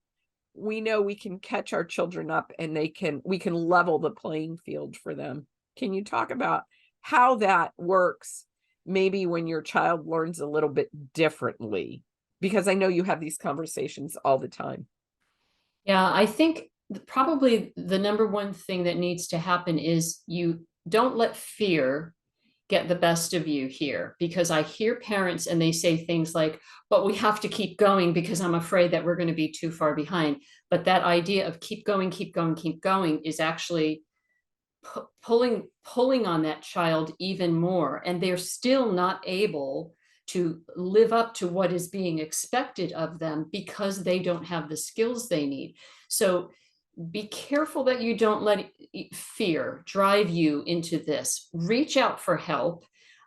A: we know we can catch our children up and we can level the playing field for them. Can you talk about how that works, maybe when your child learns a little bit differently? Because I know you have these conversations all the time.
B: Yeah, I think probably the number one thing that needs to happen is you don't let fear get the best of you here, because I hear parents and they say things like, but we have to keep going because I'm afraid that we're going to be too far behind. But that idea of keep going, keep going, keep going is actually pulling on that child even more, and they're still not able to live up to what is being expected of them because they don't have the skills they need. So be careful that you don't let fear drive you into this. Reach out for help.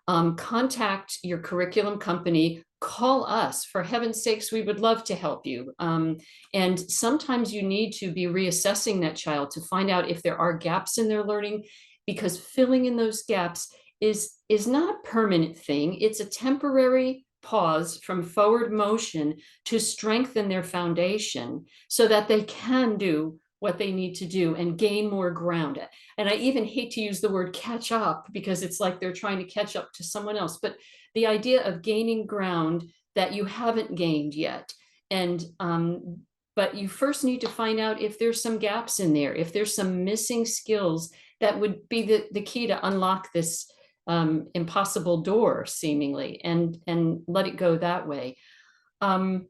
B: Contact your curriculum company. Call us. For heaven's sakes, we would love to help you. And sometimes you need to be reassessing that child to find out if there are gaps in their learning, because filling in those gaps is not a permanent thing. It's a temporary pause from forward motion to strengthen their foundation so that they can do what they need to do and gain more ground. And I even hate to use the word catch up, because it's like they're trying to catch up to someone else, but the idea of gaining ground that you haven't gained yet. And but you first need to find out if there's some gaps in there, if there's some missing skills that would be the key to unlock this impossible door seemingly, and let it go that way. I'm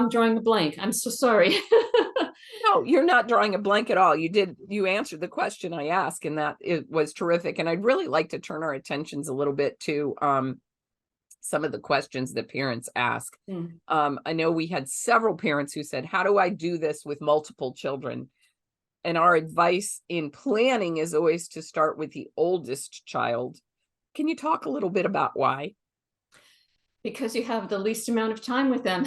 B: drawing a blank. I'm so sorry.
A: No, you're not drawing a blank at all. You answered the question I asked, and that it was terrific. And I'd really like to turn our attentions a little bit to some of the questions that parents ask. I know we had several parents who said, how do I do this with multiple children? And our advice in planning is always to start with the oldest child. Can you talk a little bit about why?
B: Because you have the least amount of time with them.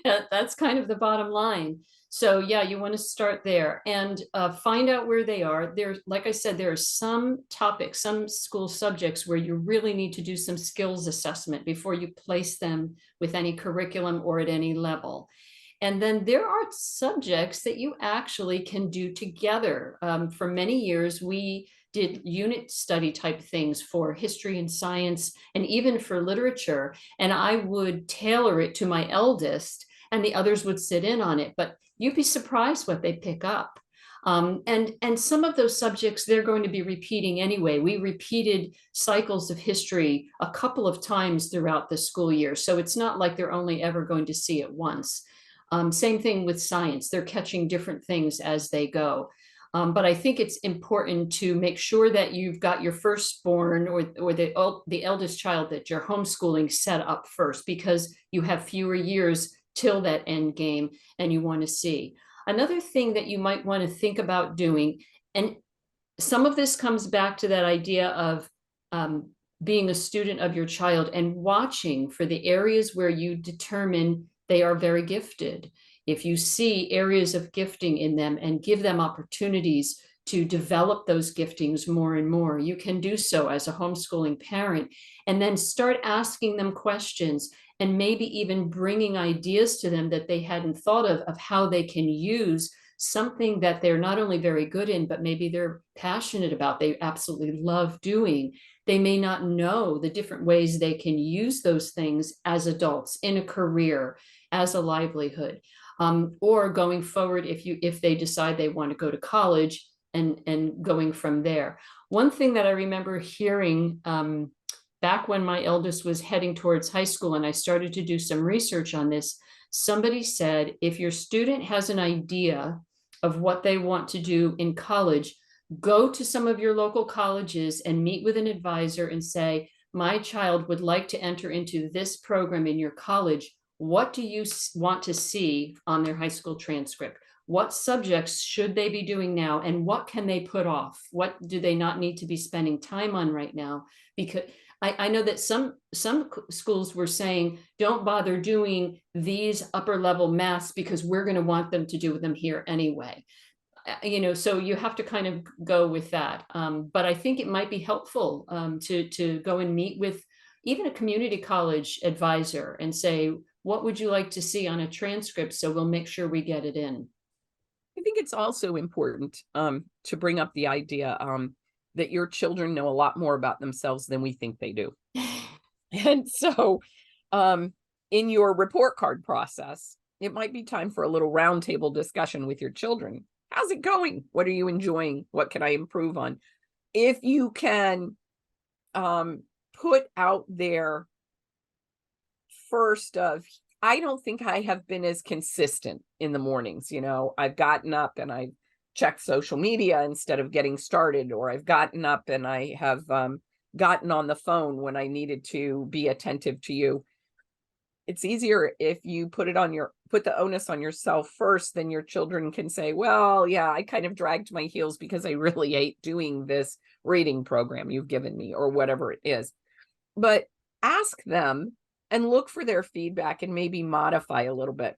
B: That's kind of the bottom line. So yeah, you want to start there and find out where they are. There, like I said, there are some topics, some school subjects where you really need to do some skills assessment before you place them with any curriculum or at any level. And then there are subjects that you actually can do together. For many years, we did unit study type things for history and science, and even for literature. And I would tailor it to my eldest, and the others would sit in on it. But you'd be surprised what they pick up. And some of those subjects they're going to be repeating anyway. We repeated cycles of history a couple of times throughout the school year. So it's not like they're only ever going to see it once. Same thing with science. They're catching different things as they go. But I think it's important to make sure that you've got your firstborn or the eldest child that you're homeschooling set up first, because you have fewer years till that end game and you want to see. Another thing that you might want to think about doing, and some of this comes back to that idea of being a student of your child and watching for the areas where you determine they are very gifted. If you see areas of gifting in them and give them opportunities to develop those giftings more and more, you can do so as a homeschooling parent, and then start asking them questions and maybe even bringing ideas to them that they hadn't thought of how they can use something that they're not only very good in, but maybe they're passionate about, they absolutely love doing. They may not know the different ways they can use those things as adults in a career, as a livelihood, or going forward if they decide they want to go to college and going from there. One thing that I remember hearing back when my eldest was heading towards high school and I started to do some research on this, somebody said, if your student has an idea of what they want to do in college, go to some of your local colleges and meet with an advisor and say, my child would like to enter into this program in your college. What do you want to see on their high school transcript? What subjects should they be doing now? And what can they put off? What do they not need to be spending time on right now? Because I know that some schools were saying, don't bother doing these upper level maths because we're going to want them to do them here anyway. So you have to kind of go with that. But I think it might be helpful to go and meet with even a community college advisor and say, what would you like to see on a transcript? So we'll make sure we get it in.
A: I think it's also important to bring up the idea that your children know a lot more about themselves than we think they do. And so in your report card process, it might be time for a little roundtable discussion with your children. How's it going? What are you enjoying? What can I improve on? If you can put out there first of, I don't think I have been as consistent in the mornings. I've gotten up and I've check social media instead of getting started, or I've gotten up and I have gotten on the phone when I needed to be attentive to you. It's easier if you put the onus on yourself first, then your children can say, well, yeah, I kind of dragged my heels because I really hate doing this reading program you've given me, or whatever it is. But ask them and look for their feedback and maybe modify a little bit.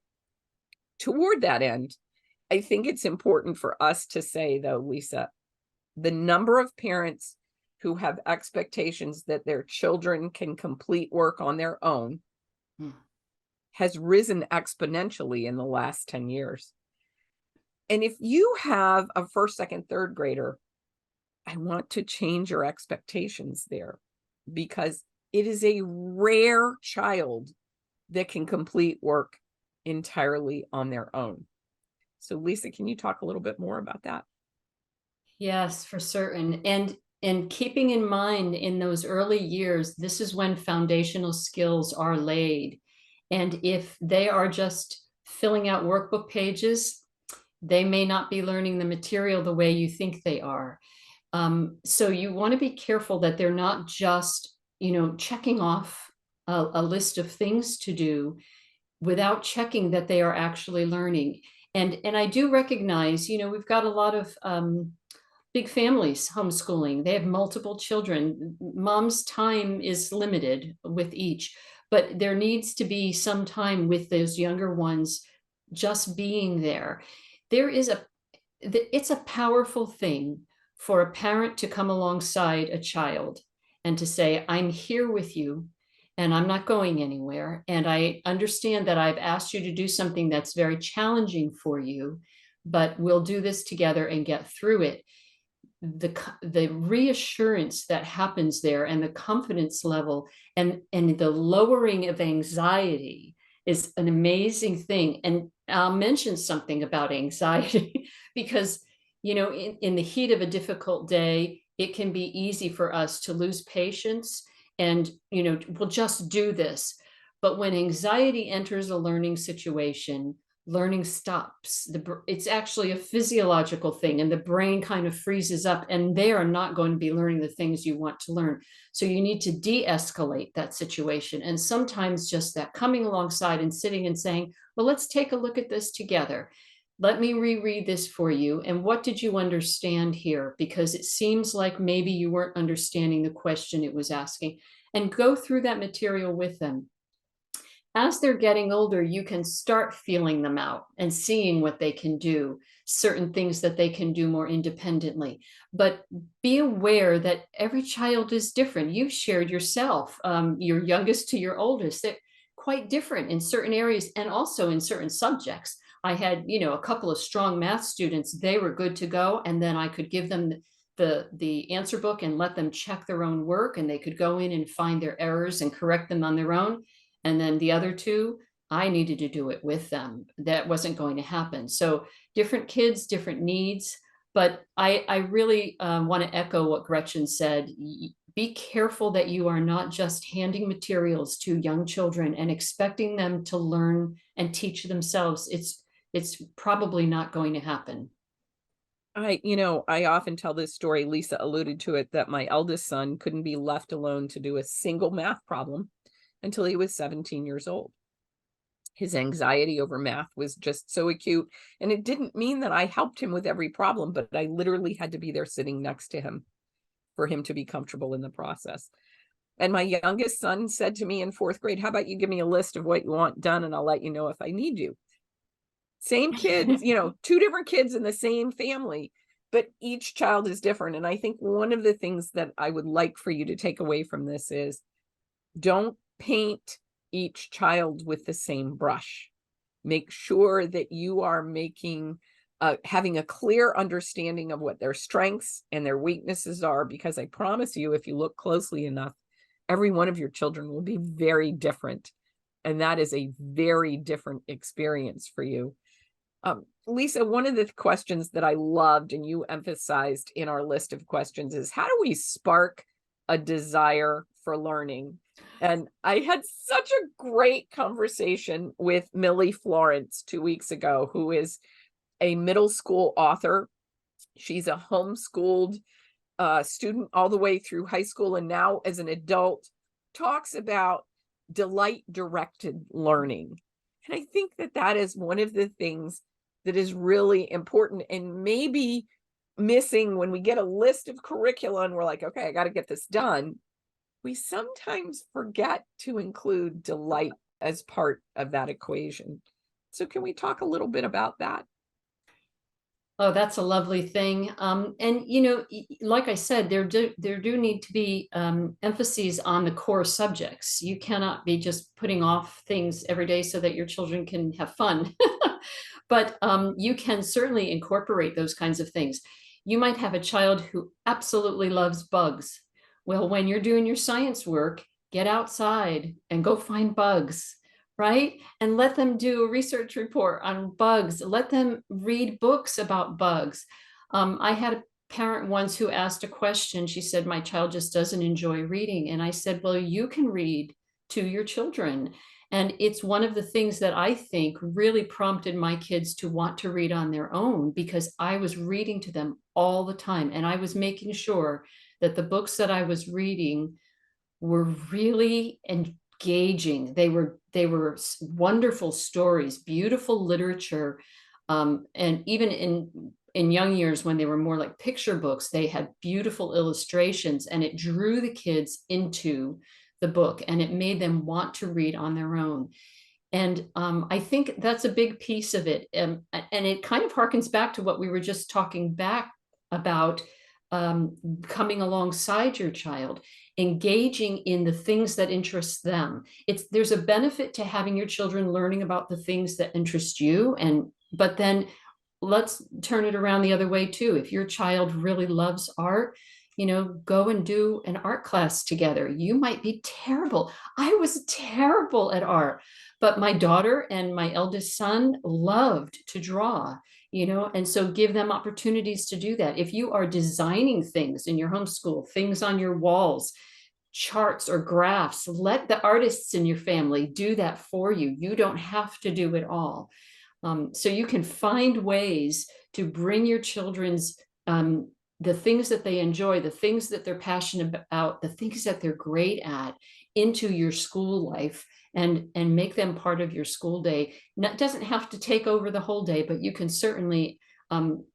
A: Toward that end, I think it's important for us to say, though, Lisa, the number of parents who have expectations that their children can complete work on their own has risen exponentially in the last 10 years. And if you have a first, second, third grader, I want to change your expectations there, because it is a rare child that can complete work entirely on their own. So Lisa, can you talk a little bit more about that?
B: Yes, for certain. And keeping in mind in those early years, this is when foundational skills are laid. And if they are just filling out workbook pages, they may not be learning the material the way you think they are. So you want to be careful that they're not just, checking off a list of things to do without checking that they are actually learning. And I do recognize, we've got a lot of big families homeschooling. They have multiple children. Mom's time is limited with each, but there needs to be some time with those younger ones just being there. It's a powerful thing for a parent to come alongside a child and to say, I'm here with you and I'm not going anywhere. And I understand that I've asked you to do something that's very challenging for you, but we'll do this together and get through it. The reassurance that happens there, and the confidence level, and the lowering of anxiety is an amazing thing. And I'll mention something about anxiety because, in the heat of a difficult day, it can be easy for us to lose patience and, we'll just do this. But when anxiety enters a learning situation, learning stops. It's actually a physiological thing, and the brain kind of freezes up, and they are not going to be learning the things you want to learn. So you need to de-escalate that situation. And sometimes just that coming alongside and sitting and saying, well, let's take a look at this together. Let me reread this for you. And what did you understand here? Because it seems like maybe you weren't understanding the question it was asking. And go through that material with them. As they're getting older, you can start feeling them out and seeing what they can do, certain things that they can do more independently. But be aware that every child is different. You've shared yourself, your youngest to your oldest, they're quite different in certain areas and also in certain subjects. I had, a couple of strong math students, they were good to go. And then I could give them the answer book and let them check their own work, and they could go in and find their errors and correct them on their own. And then the other two, I needed to do it with them. That wasn't going to happen. So different kids, different needs. But I really want to echo what Gretchen said. Be careful that you are not just handing materials to young children and expecting them to learn and teach themselves. It's probably not going to happen.
A: I often tell this story, Lisa alluded to it, that my eldest son couldn't be left alone to do a single math problem until he was 17 years old. His anxiety over math was just so acute. And it didn't mean that I helped him with every problem, but I literally had to be there sitting next to him for him to be comfortable in the process. And my youngest son said to me in fourth grade, how about you give me a list of what you want done and I'll let you know if I need you. Same kids, two different kids in the same family, but each child is different. And I think one of the things that I would like for you to take away from this is, don't paint each child with the same brush. Make sure that you are having a clear understanding of what their strengths and their weaknesses are, because I promise you, if you look closely enough, every one of your children will be very different. And that is a very different experience for you. Lisa, one of the questions that I loved and you emphasized in our list of questions is, how do we spark a desire for learning? And I had such a great conversation with Millie Florence 2 weeks ago, who is a middle school author She's a homeschooled student all the way through high school, and now as an adult talks about delight directed learning. And I think that that is one of the things that is really important and maybe missing when we get a list of curricula and we're like, okay, I got to get this done. We sometimes forget to include delight as part of that equation. So can we talk a little bit about that?
B: Oh, that's a lovely thing. And like I said, there do need to be emphases on the core subjects. You cannot be just putting off things every day so that your children can have fun. But you can certainly incorporate those kinds of things. You might have a child who absolutely loves bugs. Well, when you're doing your science work, get outside and go find bugs, right? And let them do a research report on bugs. Let them read books about bugs. I had a parent once who asked a question. She said, my child just doesn't enjoy reading. And I said, well, you can read to your children. And it's one of the things that I think really prompted my kids to want to read on their own, because I was reading to them all the time. And I was making sure that the books that I was reading were really engaging. They were wonderful stories, beautiful literature. And even in young years, when they were more like picture books, they had beautiful illustrations, and it drew the kids into the book and it made them want to read on their own. And I think that's a big piece of it. And it kind of harkens back to what we were just talking back about, coming alongside your child, engaging in the things that interest them. There's a benefit to having your children learning about the things that interest you. But then let's turn it around the other way too. If your child really loves art, go and do an art class together. You might be terrible. I was terrible at art, but my daughter and my eldest son loved to draw, and so give them opportunities to do that. If you are designing things in your homeschool, things on your walls, charts or graphs, let the artists in your family do that for you. You don't have to do it all. So you can find ways to bring your children's the things that they enjoy, the things that they're passionate about, the things that they're great at into your school life, and make them part of your school day. It doesn't have to take over the whole day, but you can certainly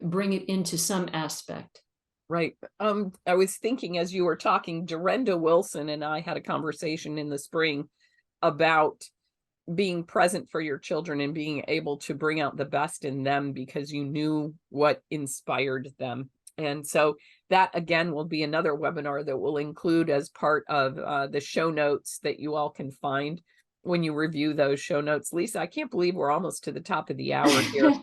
B: bring it into some aspect.
A: Right. I was thinking as you were talking, Dorenda Wilson and I had a conversation in the spring about being present for your children and being able to bring out the best in them because you knew what inspired them. And so that again will be another webinar that will include as part of the show notes that you all can find when you review those show notes. Lisa, I can't believe we're almost to the top of the hour here.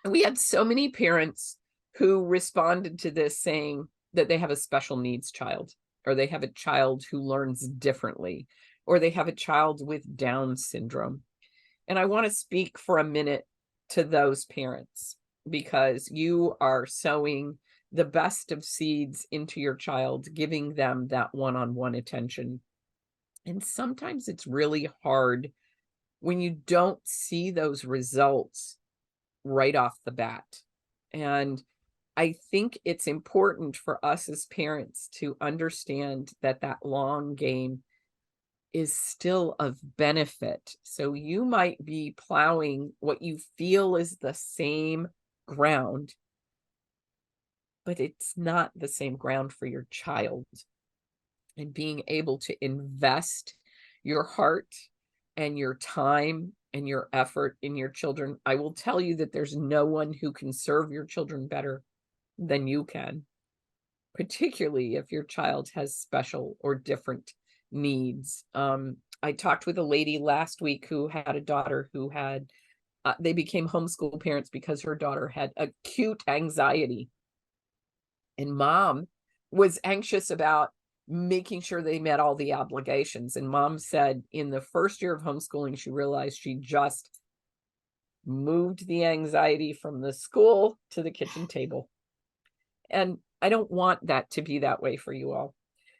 A: We had so many parents who responded to this saying that they have a special needs child, or they have a child who learns differently, or they have a child with Down syndrome. And I want to speak for a minute to those parents, because you are sowing the best of seeds into your child, giving them that one-on-one attention. And sometimes it's really hard when you don't see those results right off the bat. And I think it's important for us as parents to understand that that long game is still of benefit. So you might be plowing what you feel is the same ground, but it's not the same ground for your child. And being able to invest your heart and your time and your effort in your children. I will tell you that there's no one who can serve your children better than you can, particularly if your child has special or different needs. I talked with a lady last week who had a daughter who had, they became homeschool parents because her daughter had acute anxiety. And mom was anxious about making sure they met all the obligations. And mom said in the first year of homeschooling, she realized she just moved the anxiety from the school to the kitchen table. And I don't want that to be that way for you all.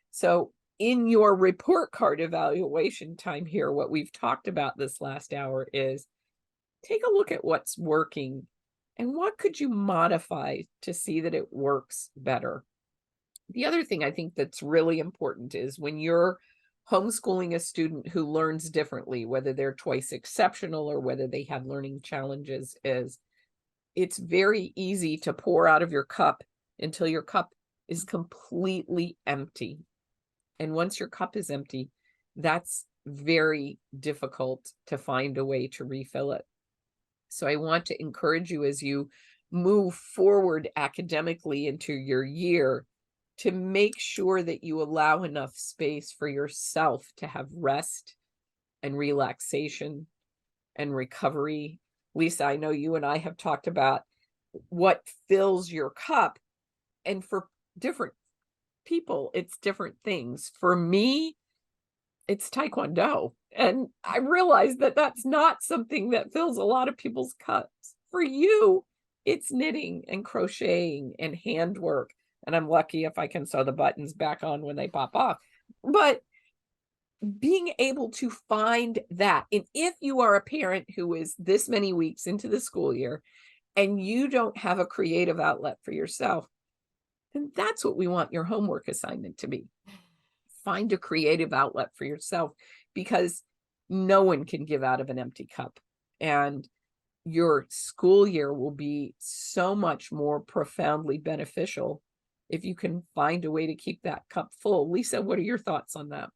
A: So in your report card evaluation time here, what we've talked about this last hour is take a look at what's working And what could you modify to see that it works better? The other thing I think that's really important is when you're homeschooling a student who learns differently, whether they're twice exceptional or whether they have learning challenges, is it's very easy to pour out of your cup until your cup is completely empty. And once your cup is empty, that's very difficult to find a way to refill it. So I want to encourage you as you move forward academically into your year to make sure that you allow enough space for yourself to have rest and relaxation and recovery. Lisa, I know you and I have talked about what fills your cup, and for different people, it's different things. For me, it's Taekwondo. And I realize that that's not something that fills a lot of people's cups. For you, it's knitting and crocheting and handwork. And I'm lucky if I can sew the buttons back on when they pop off. But being able to find that, and if you are a parent who is this many weeks into the school year and you don't have a creative outlet for yourself, then that's what we want your homework assignment to be. Find a creative outlet for yourself, because no one can give out of an empty cup. And your school year will be so much more profoundly beneficial if you can find a way to keep that cup full. Lisa, what are your thoughts on that?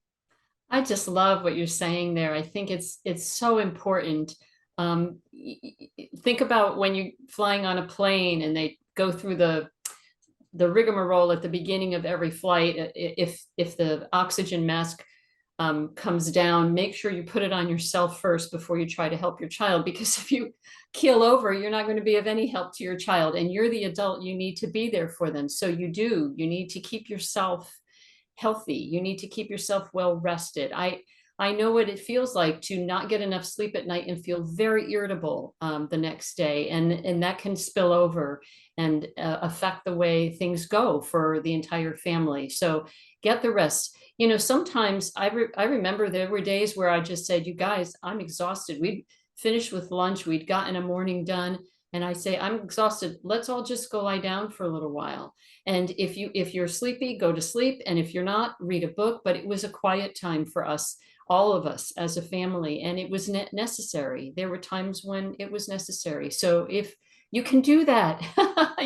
B: I just love what you're saying there. I think it's so important. Think about when you're flying on a plane and they go through the rigmarole at the beginning of every flight. If the oxygen mask comes down, make sure you put it on yourself first before you try to help your child, because if you keel over, you're not going to be of any help to your child, and you're the adult. You need to be there for them. So you need to keep yourself healthy. You need to keep yourself well rested. I know what it feels like to not get enough sleep at night and feel very irritable the next day, and that can spill over and affect the way things go for the entire family. So get the rest. You know, sometimes I remember there were days where I just said, "You guys, I'm exhausted." We'd finished with lunch, we'd gotten a morning done, and I say, "I'm exhausted. Let's all just go lie down for a little while." And if you're sleepy, go to sleep, and if you're not, read a book. But it was a quiet time for us, all of us as a family, and it was necessary. There were times when it was necessary. So if you can do that,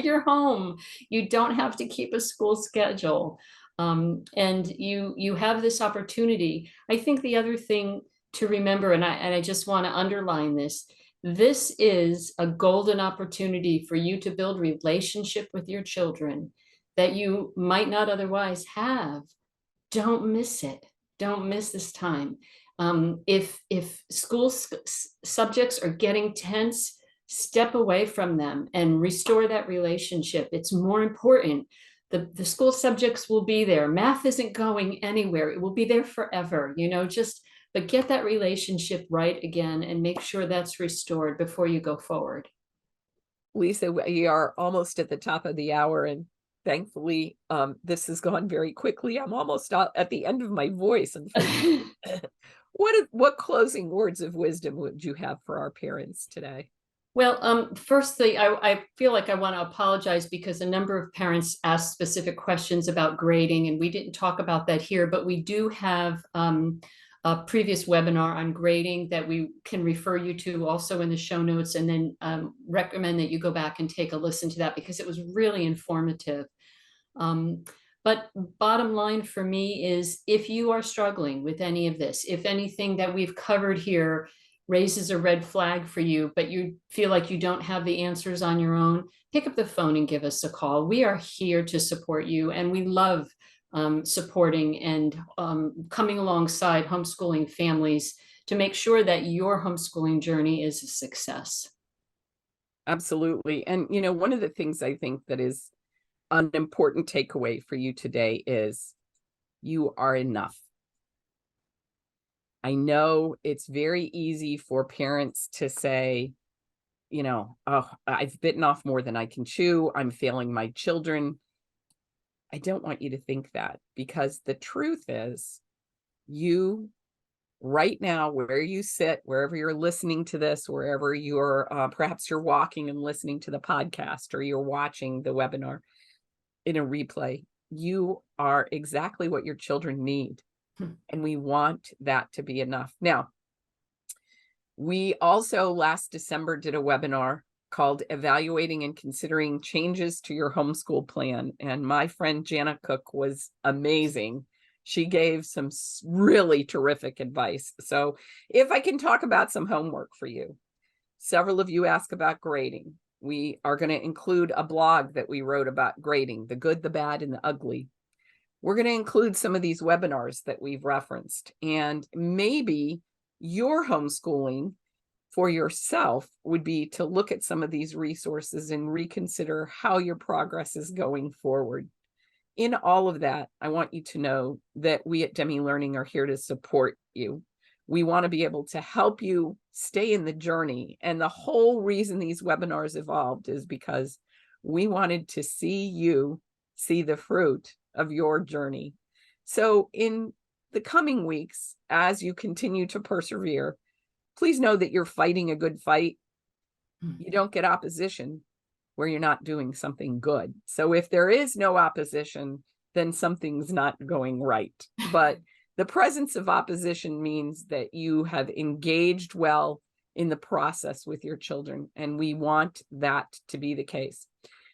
B: you're home. You don't have to keep a school schedule, and you have this opportunity. I think the other thing to remember, and I just want to underline this. This is a golden opportunity for you to build relationship with your children that you might not otherwise have. Don't miss it. Don't miss this time. If school subjects are getting tense, step away from them and restore that relationship. It's more important. The school subjects will be there. Math isn't going anywhere. It will be there forever, but get that relationship right again and make sure that's restored before you go forward.
A: Lisa, we are almost at the top of the hour, and thankfully, this has gone very quickly. I'm almost at the end of my voice. What closing words of wisdom would you have for our parents today?
B: Well, firstly, I feel like I want to apologize because a number of parents asked specific questions about grading, and we didn't talk about that here, but we do have a previous webinar on grading that we can refer you to also in the show notes, and then recommend that you go back and take a listen to that because it was really informative. But bottom line for me is, if you are struggling with any of this, if anything that we've covered here raises a red flag for you, but you feel like you don't have the answers on your own, pick up the phone and give us a call. We are here to support you, and we love supporting and coming alongside homeschooling families to make sure that your homeschooling journey is a success.
A: Absolutely. And, one of the things I think that is an important takeaway for you today is you are enough. I know it's very easy for parents to say, oh, I've bitten off more than I can chew. I'm failing my children. I don't want you to think that, because the truth is you right now, where you sit, wherever you're listening to this, wherever you're, perhaps you're walking and listening to the podcast, or you're watching the webinar in a replay, you are exactly what your children need. And we want that to be enough. Now, we also last December did a webinar called Evaluating and Considering Changes to Your Homeschool Plan. And my friend Jana Cook was amazing. She gave some really terrific advice. So if I can talk about some homework for you, several of you ask about grading. We are going to include a blog that we wrote about grading, the good, the bad, and the ugly. We're going to include some of these webinars that we've referenced, and maybe your homeschooling for yourself would be to look at some of these resources and reconsider how your progress is going forward. In all of that, I want you to know that we at Demme Learning are here to support you. We want to be able to help you stay in the journey. And the whole reason these webinars evolved is because we wanted to see you see the fruit of your journey. So in the coming weeks, as you continue to persevere, please know that you're fighting a good fight. You don't get opposition where you're not doing something good. So if there is no opposition, then something's not going right. But the presence of opposition means that you have engaged well in the process with your children, and we want that to be the case.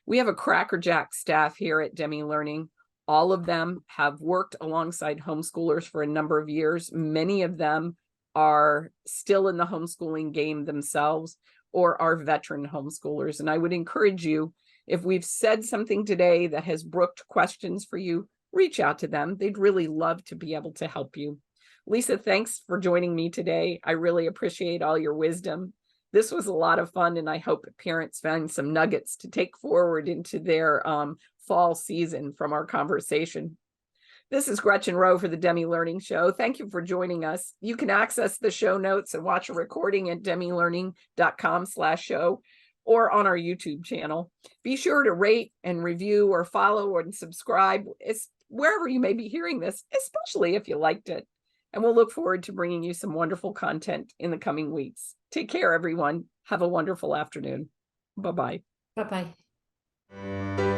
A: We have a crackerjack staff here at Demme Learning. All of them have worked alongside homeschoolers for a number of years. Many of them are still in the homeschooling game themselves, or are veteran homeschoolers. And I would encourage you, if we've said something today that has brooked questions for you, reach out to them. They'd really love to be able to help you. Lisa, thanks for joining me today. I really appreciate all your wisdom. This was a lot of fun, and I hope parents find some nuggets to take forward into their fall season from our conversation. This is Gretchen Rowe for the Demme Learning Show. Thank you for joining us. You can access the show notes and watch a recording at demmelearning.com/show or on our YouTube channel. Be sure to rate and review or follow and subscribe. It's wherever you may be hearing this, especially if you liked it. And we'll look forward to bringing you some wonderful content in the coming weeks. Take care, everyone. Have a wonderful afternoon. Bye-bye.
B: Bye-bye.